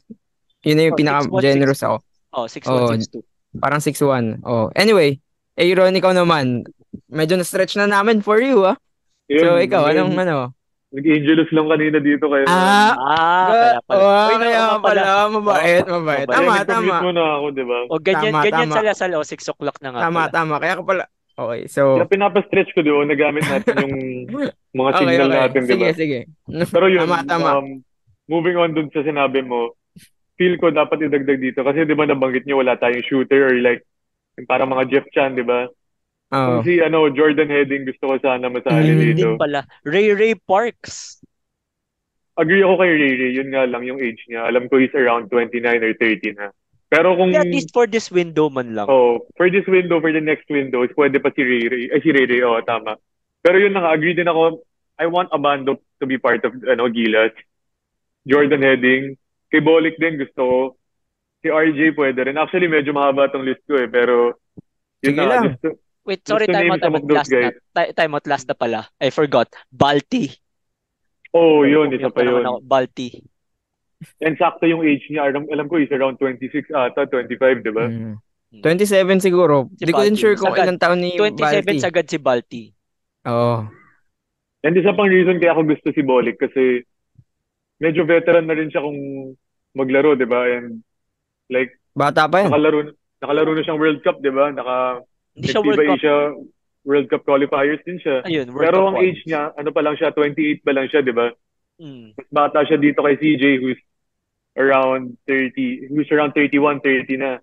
S1: Yun na yung
S3: Oh, 6'1",
S1: pinaka-generous
S3: 6'2".
S1: ako.
S3: Oh, 6'1",
S1: Oh,
S3: 6'2".
S1: parang 6'1". Oh, anyway, Aaron, ikaw naman. Medyo na-stretch na namin for you, ah. So,
S2: Yun,
S1: ikaw, anong
S2: nag-angelus lang kanina dito kaya
S1: Ah,
S3: Kaya pala. Uy, no,
S1: kaya
S3: oo nga pala.
S1: pala.
S3: Oo,
S1: Mabait, mabait.
S3: mabait.
S2: kaya
S1: Tama,
S2: nagpa-mute
S1: tama.
S2: muna ako, di ba?
S3: O ganyan,
S1: Tama,
S3: ganyan sa
S1: tama.
S3: Lasal, 6 o'clock na nga
S1: Tama,
S3: pala.
S1: tama. Kaya ka pala. Okay,
S2: Kaya
S1: so.
S2: pinapa-stretch ko, di ba? Nagamit natin yung mga
S1: Okay,
S2: signal
S1: okay.
S2: natin, di
S1: Sige,
S2: ba?
S1: sige.
S2: Pero
S1: Tama,
S2: yun,
S1: tama.
S2: moving on dun sa sinabi mo, feel ko dapat idagdag dito kasi di ba nabanggit niyo wala tayong shooter or like yung parang mga Jeff Chan, di ba? Kung
S1: Oo.
S2: si Jordan Heading gusto ko sana masali
S3: Ayun din
S1: Mm.
S2: dito.
S3: pala. Ray Parks.
S2: Agree ako kay Ray Ray, yun nga lang yung age niya. Alam ko he's around 29 or 30 na. Pero kung,
S3: At least for this window man lang.
S2: for this window, for the next window, pwede pa si Ray Ray. Ay, si Ray Ray, tama. Pero yun na nga, agree din ako. I want Abando to be part of, Gilas. Jordan Heading. Kay Bolik din, gusto ko. Si RJ pwede rin. Actually, medyo mahaba tong list ko pero yun
S1: Sige
S2: na nga,
S1: lang.
S3: Wait, sorry,
S2: just to name some of those
S3: last na.
S2: guys.
S3: Time out, last na pala. I forgot. Balti.
S2: Oh, yun, isa pa
S3: naman
S2: yun.
S3: ako. Balti.
S2: And sakto yung age niya. Alam ko, is around 26 ata, 25, di ba?
S1: 27 siguro.
S3: Si
S1: Di ko din
S3: Balti.
S1: sure kung
S3: Sagad.
S1: ilang taon ni
S3: 27
S1: Balti.
S3: sagad si Balti.
S1: Oo.
S2: And isa pang reason kaya ako gusto si Bolik kasi medyo veteran na rin siya kung maglaro, di ba? And like,
S1: Bata pa yan.
S2: nakalaro na siyang World Cup, di ba?
S3: Hindi siya World Cup.
S2: Asia World Cup qualifiers din siya.
S3: Ayun, World
S2: Pero
S3: Cup
S2: ang age niya, ano pa lang siya, 28 pa lang siya, di ba? Mas bata siya dito kay CJ who's around 30, who's around 31, 30 na.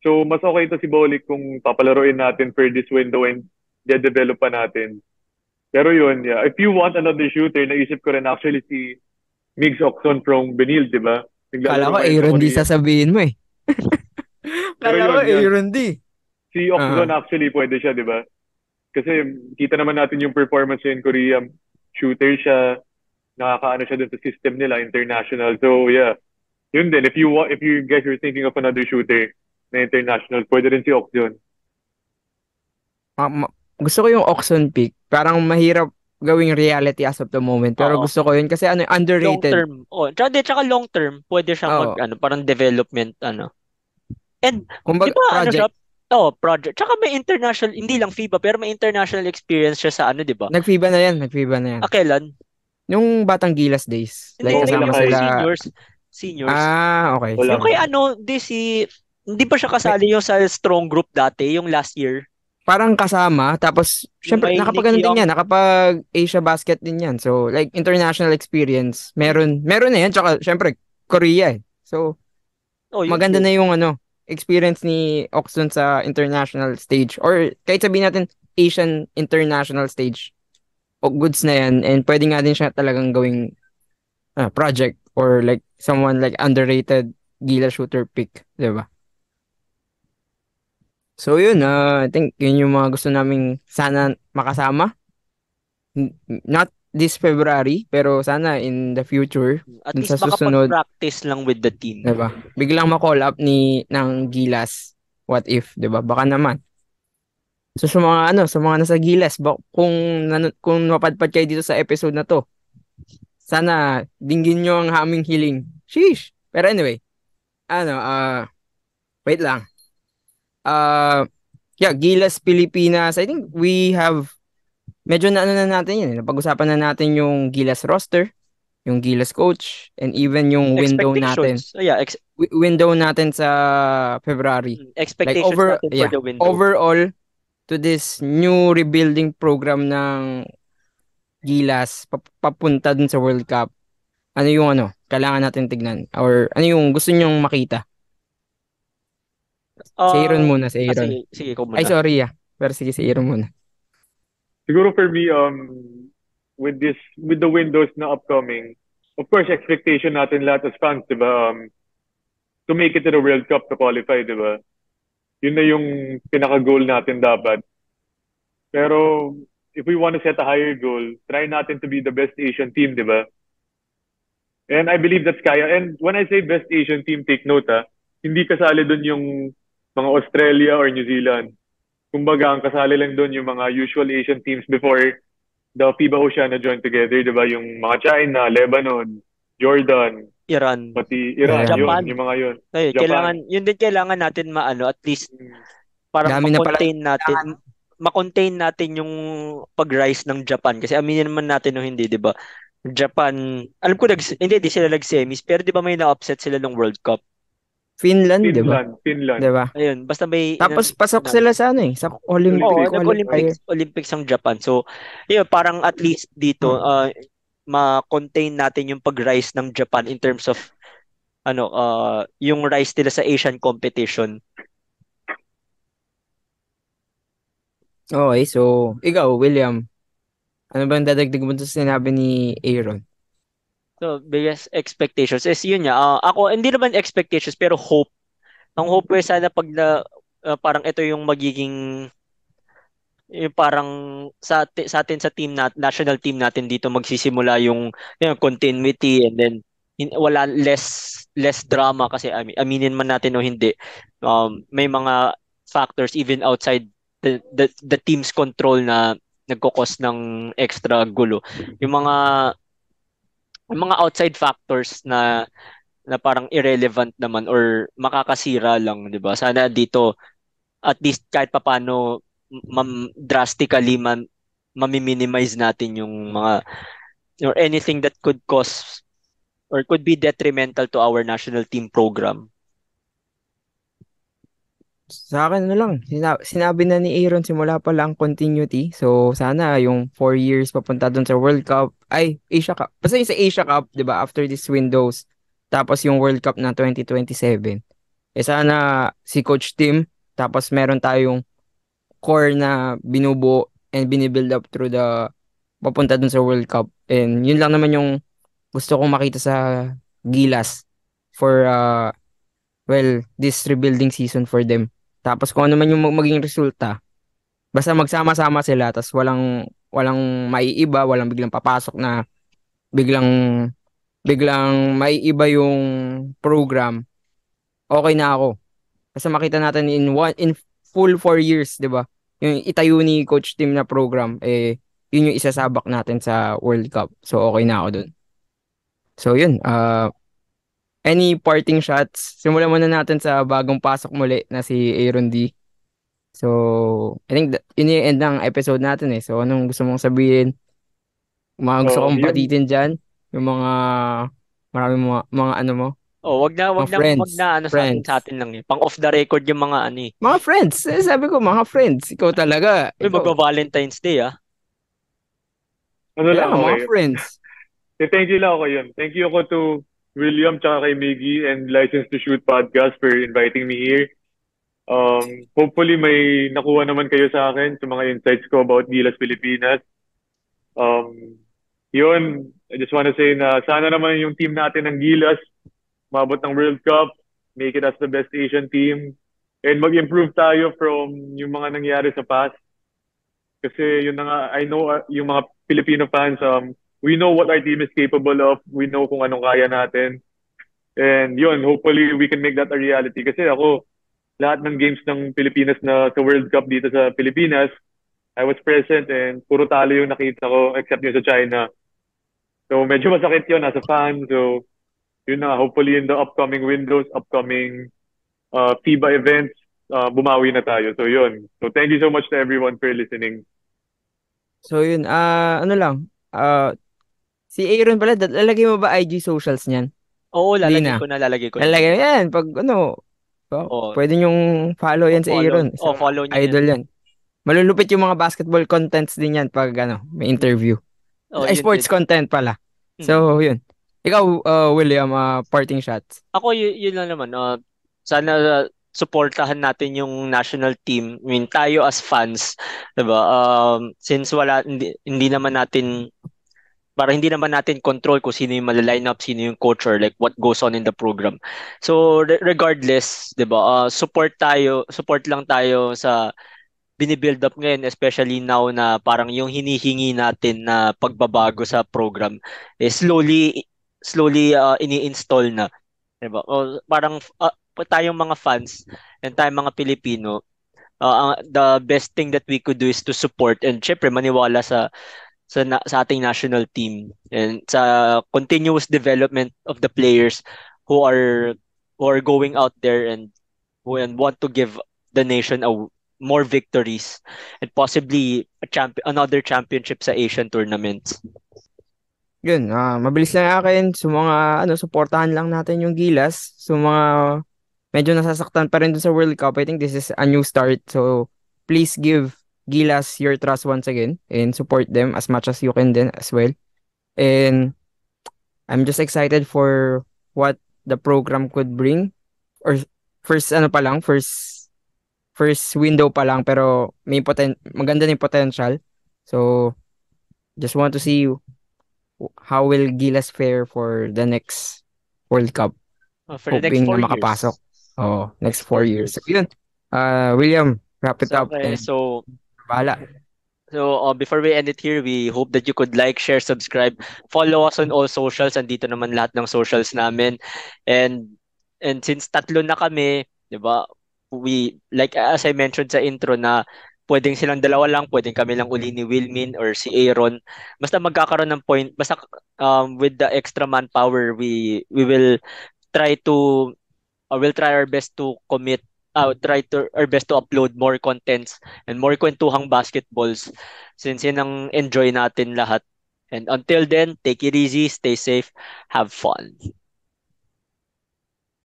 S2: So, mas okay ito si Bolik kung papalaroin natin for this window and de-develop pa natin. Pero yun, yeah. If you want another shooter, naisip ko rin actually si Migs Oxon from Benil, di ba?
S1: Kala ko Aaron D sasabihin mo eh. Kala ko Aaron D.
S2: Si Oxon actually pwede siya, di ba? Kasi kita naman natin yung performance niya in Korea. Shooter siya, nakakaano siya dun sa system nila, international. So yeah, yun din. If you guys are thinking of another shooter na international, pwede rin si Oxon.
S1: Gusto ko yung Oxon pick. Parang mahirap gawing reality as of the moment. Pero gusto ko yun kasi underrated.
S3: Long term. Tsaka long term, pwede siyang parang development, And,
S1: kumbaga,
S3: di ba,
S1: project.
S3: Project. Tsaka may international, hindi lang FIBA, pero may international experience siya sa di ba?
S1: Nag-FIBA na yan.
S3: Kailan?
S1: Yung Batang Gilas days.
S3: Hindi,
S1: kasama sila.
S3: Seniors.
S1: Okay.
S3: Yung kay hindi pa siya kasali yung sa strong group dati, yung last year.
S1: Parang kasama, tapos, syempre, nakapag-ano din yan, nakapag-Asia Basket din yan. So, like, international experience, meron na yan, tsaka, syempre, Korea eh. So, maganda na yung, experience ni Oxon sa international stage, or kahit sabihin natin, Asian international stage, o goods na yan, and pwede nga din siya talagang gawing project, or like, someone like underrated Gila shooter pick, diba? So yun, I think yun yung mga gusto naming sana makasama. Not this February, pero sana in the future.
S3: At least
S1: sa susunod,
S3: makapag-practice lang with the team.
S1: Diba? Biglang ma-call up ng Gilas. What if, diba? Baka naman. So sa mga nasa Gilas, kung mapadpad kayo dito sa episode na to, sana dinggin nyo ang aming hiling. Sheesh! Pero anyway, wait lang. Gilas Pilipinas, I think we have medyo na natin yun. Napag-usapan na natin yung Gilas roster, yung Gilas coach, and even yung window natin. Window natin sa February.
S3: Expectations natin for the window.
S1: Overall, to this new rebuilding program ng Gilas, papunta dun sa World Cup, ano yung kailangan natin tignan? Or ano yung gusto nyong makita? Si Aaron muna, si Aaron.
S3: Sige, ikaw muna.
S1: Ay, sorry Pero sige, si Aaron muna.
S2: Siguro for me, with the windows na upcoming, of course, expectation natin lahat as fans, diba? To make it to the World Cup to qualify, diba? Yun na yung pinaka-goal natin dapat. Pero, if we want to set a higher goal, try natin to be the best Asian team, diba? And I believe that's kaya. And when I say best Asian team, take note, hindi kasali dun yung mga Australia or New Zealand. Kumbaga, ang kasali lang dun yung mga usual Asian teams before the FIBA Oceania joined together, diba? Yung mga China, Lebanon, Jordan,
S3: Iran.
S2: Pati Iran,
S3: Japan.
S2: yung mga yun.
S3: Kailangan natin at least parang ma-contain natin yung pag-rise ng Japan. Kasi aminin naman natin o hindi, di ba? Japan, alam ko di sila nag-semis, pero di ba may na-upset sila ng World Cup?
S1: Finland. Di ba?
S3: Ayun, basta may...
S1: Tapos pasok sila sa sa Olympics.
S3: Olympics ang Japan. So, yun, parang at least dito, ma-contain natin yung pag-rise ng Japan in terms of yung rise nila sa Asian competition.
S1: Okay, so ikaw, William, ano bang dadagdag mo sa sinabi ni Aaron?
S3: So, biggest expectations is yun niya. Ako, hindi naman expectations, pero hope ang hope ko sana pag parang ito yung magiging yung parang sa atin sa team national team natin dito magsisimula yung continuity, and then wala less drama kasi aminin man natin o hindi, may mga factors even outside the team's control na nagkokos ng extra gulo. Yung mga outside factors na parang irrelevant naman or makakasira lang, 'di ba? Sana dito at least kahit papaano drastically mami-minimize natin yung mga or anything that could cause or could be detrimental to our national team program.
S1: Sa akin na lang, sinabi na ni Aaron simula pa lang continuity. So, sana yung 4 years papunta dun sa World Cup, ay, Asia Cup. Basta yung sa Asia Cup, di ba, after this windows, tapos yung World Cup na 2027. Eh, sana si Coach Tim, tapos meron tayong core na binubuo and binibuild up through the papunta dun sa World Cup. And yun lang naman yung gusto kong makita sa Gilas for well, this rebuilding season for them. Tapos kung ano man yung maging resulta, basta magsama-sama sila, tapos walang maiiba, walang biglang papasok na biglang biglang maiiba yung program, okay na ako. Basta makita natin in full 4 years, 'di ba? Yung itayo ni Coach Tim na program, yun yung isasabak natin sa World Cup. So okay na ako dun. So yun, any parting shots? Simulan muna natin sa bagong pasok muli na si Aaron D. So, I think yun yung end ng episode natin eh. So, anong gusto mong sabihin? Mga gusto kong
S2: Yun.
S1: batitin dyan? Yung maraming mga ano mo?
S3: Oh,
S1: Mga
S3: wag
S1: friends.
S3: na ano sa
S1: Friends.
S3: atin lang eh. Pang off the record yung mga ano eh.
S1: Mga friends. Sabi ko, mga friends. Ikaw talaga.
S3: Uy,
S1: Ikaw.
S3: magva-Valentine's Day ah.
S2: Ano
S1: Kaya
S2: lang,
S1: nga, mga
S2: okay.
S1: friends.
S2: Thank you lang ako yun. Thank you ako to William tsaka kay Miggy and License to Shoot podcast for inviting me here. Hopefully may nakuha naman kayo sa akin sa mga insights ko about Gilas Pilipinas. Yun, I just want to say na sana naman yung team natin ng Gilas mabot ng World Cup, make it as the best Asian team, and mag-improve tayo from yung mga nangyari sa past. Kasi yun na nga, I know yung mga Filipino fans, we know what our team is capable of, we know kung anong kaya natin. And yun, hopefully we can make that a reality. Kasi ako, lahat ng games ng Pilipinas na sa World Cup dito sa Pilipinas, I was present and puro talo yung nakita ko except yung sa China. So medyo masakit yun as a fan. So yun na, hopefully in the upcoming windows, upcoming FIBA events, bumawi na tayo. So yun. So thank you so much to everyone for listening.
S1: So, yun. Ano lang. Si Aaron pala, lalagay mo ba IG socials niyan?
S3: Oo,
S1: Hindi na.
S3: lalagay ko na
S1: Lalagay
S3: yan.
S1: mo yan. Pag ano,
S3: Oh,
S1: pwede nyong follow yan si Aaron. Isang
S3: follow niyo yan.
S1: idol yan. Malulupit yung mga basketball contents din yan pag ano, may interview.
S3: Oh,
S1: Ay,
S3: yun din.
S1: sports content pala.
S3: Hmm.
S1: So, yun. Ikaw, William, parting shots.
S3: Ako yun lang naman. Sana suportahan natin yung national team. I mean, tayo as fans, 'di ba? Since hindi naman natin hindi naman natin control kung sino yung malaline up, sino yung coach or like what goes on in the program. So regardless, 'di ba? Support lang tayo sa binibuild up ngayon, especially now na parang yung hinihingi natin na pagbabago sa program is slowly ini-install na. Diba? O, parang tayong mga fans and tayong mga Pilipino, the best thing that we could do is to support and syempre maniwala sa ating national team and sa continuous development of the players who are who are going out there and want to give the nation more victories and possibly another championship sa Asian tournaments.
S1: Yun, mabilis lang akin. So, mga, ano, suportahan lang natin yung Gilas. So, mga, medyo nasasaktan pa rin dun sa World Cup. I think this is a new start. So, please give Gilas your trust once again and support them as much as you can then as well. And I'm just excited for what the program could bring. Or first ano pa lang, first window pa lang pero maganda na yung potential. So just want to see how will Gilas fare for the next World Cup.
S3: For the next
S1: Hoping na
S3: 4
S1: makapasok.
S3: years.
S1: Oh, next
S3: Next
S1: 4 years. So,
S3: 4 years.
S1: yun. William, wrap it
S3: So,
S1: up
S3: okay,
S1: and
S3: so
S1: bahala.
S3: before we end it here, we hope that you could like, share, subscribe, follow us on all socials. Andito naman lahat ng socials namin. And since tatlo na kami, 'di ba? We like as I mentioned sa intro na pwedeng silang dalawa lang, pwedeng kami lang uli ni Wilmin or si Aaron. Basta magkakaroon ng point, basta with the extra manpower, we will try to we'll try our best to try to our best to upload more contents and more kwentuhang basketballs since yun ang enjoy natin lahat. And until then, take it easy, stay safe, have fun.